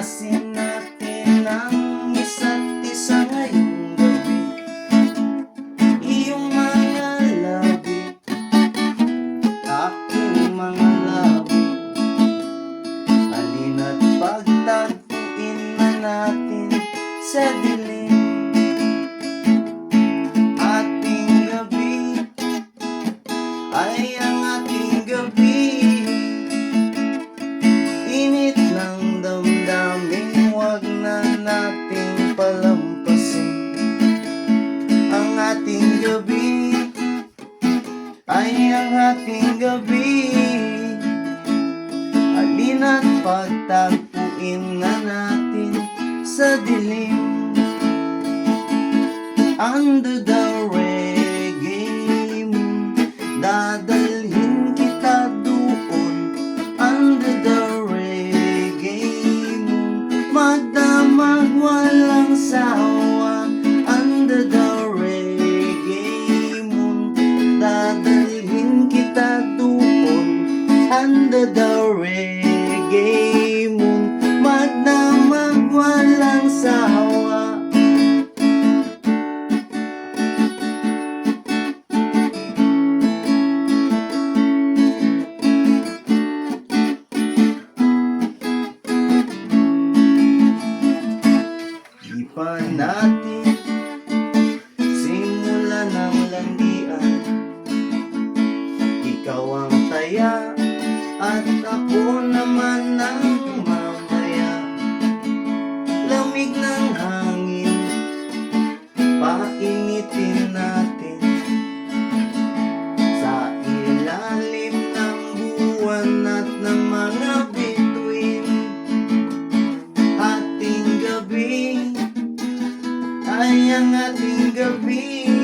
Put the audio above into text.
Palampasin natin ang isa't isa ngayong gabi. Iyong mga labi, aking mga labi. Halina't pagtagpuin na natin sa dilim. Ating gabi ay ang ating gabi. Init ng damdamin, wag na nating palampasin. Ang ating gabi ay ang ating gabi. Halina't pagtagpuin na natin sa dilim. Under the reggae moon, dadalhin kita doon. Under the reggae moon, magdamag walang sawa. Under the reggae moon, dadalhin kita doon. Under the reggae moon, magdamag walang sawa. Di pa natin simula ng landian. Ikaw ang taya at ako naman ang mamaya. Lamig ng hangin, painitin natin sa ilalim ng buwan at ng mga bituin. Ating gabi ay ang ating gabi.